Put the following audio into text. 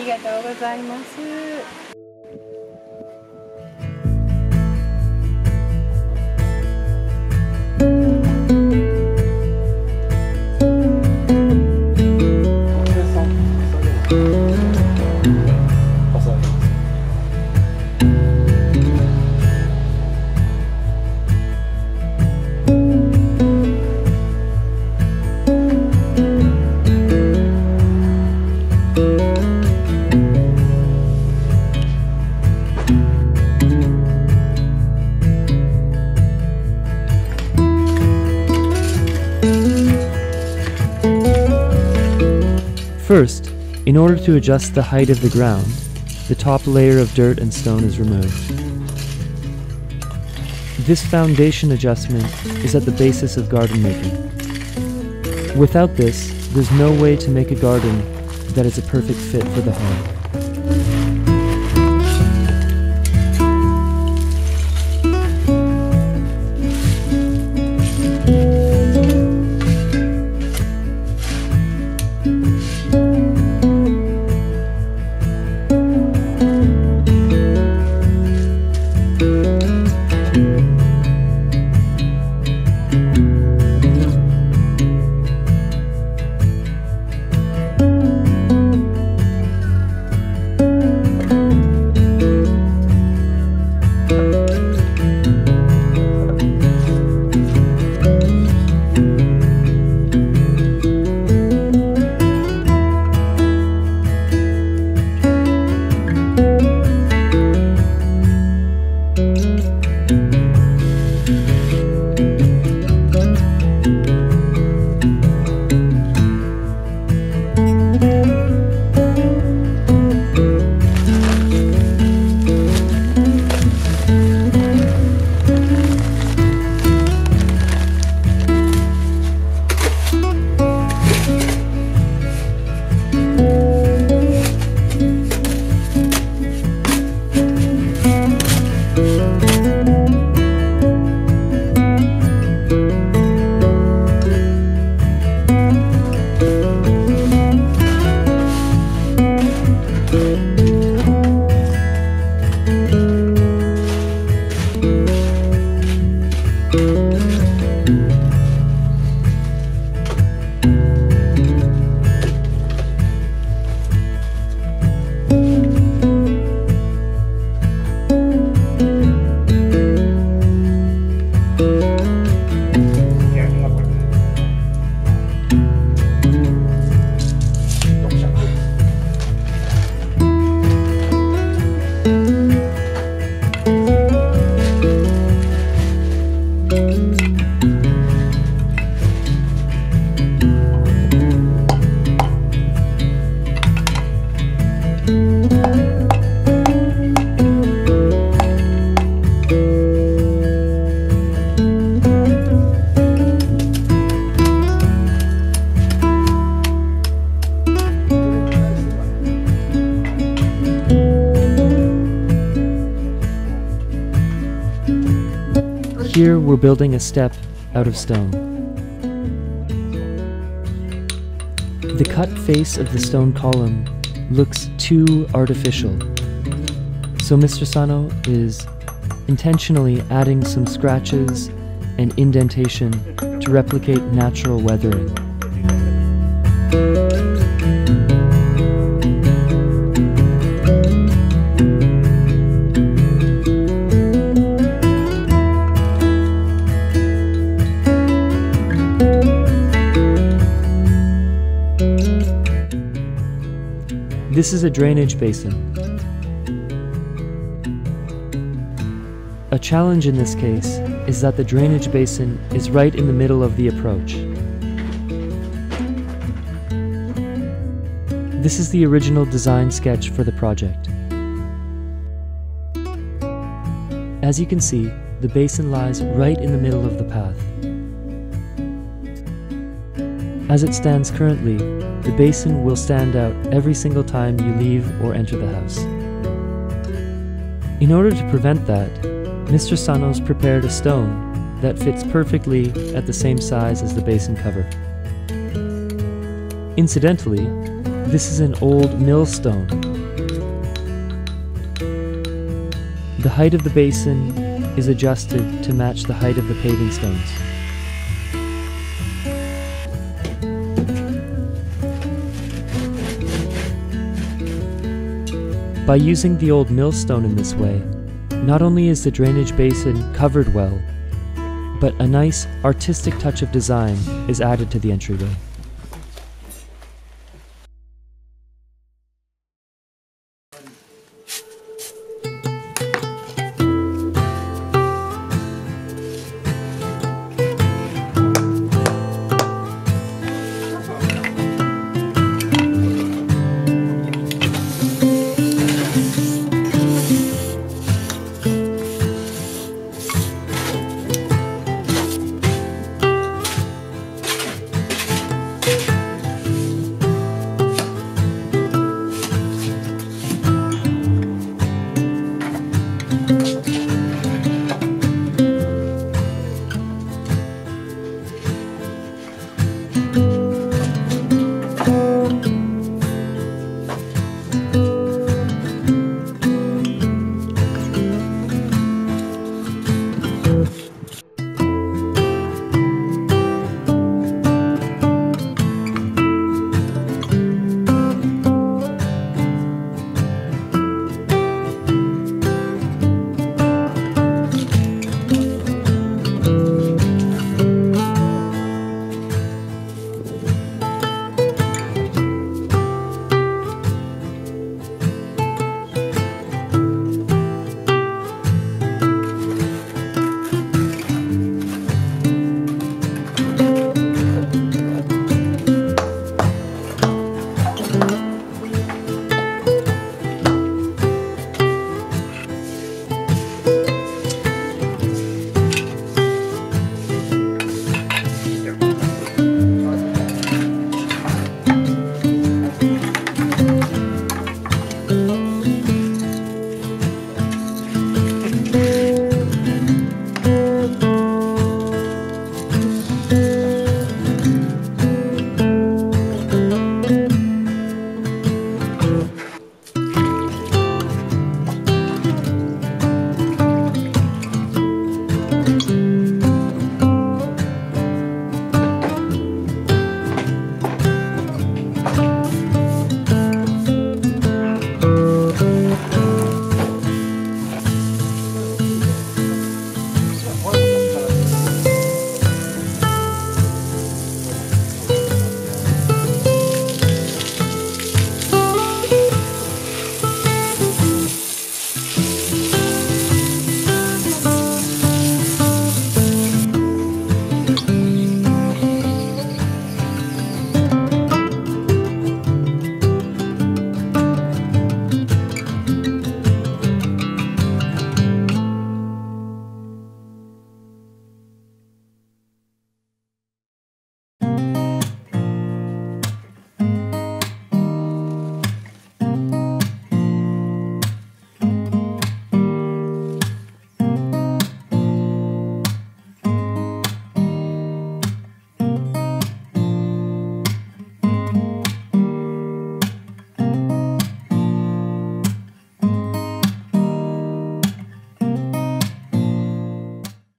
がとうございます。First, in order to adjust the height of the ground, the top layer of dirt and stone is removed. This foundation adjustment is at the basis of garden making. Without this, there's no way to make a garden that is a perfect fit for the home. Here we're building a step out of stone. The cut face of the stone column looks too artificial, so Mr. Sano is intentionally adding some scratches and indentation to replicate natural weathering. This is a drainage basin. A challenge in this case is that the drainage basin is right in the middle of the approach. This is the original design sketch for the project. As you can see, the basin lies right in the middle of the path. As it stands currently, the basin will stand out every single time you leave or enter the house. In order to prevent that, Mr. Sano's prepared a stone that fits perfectly at the same size as the basin cover. Incidentally, this is an old millstone The height of the basin is adjusted to match the height of the paving stones. By using the old millstone in this way, not only is the drainage basin covered well, but a nice artistic touch of design is added to the entryway.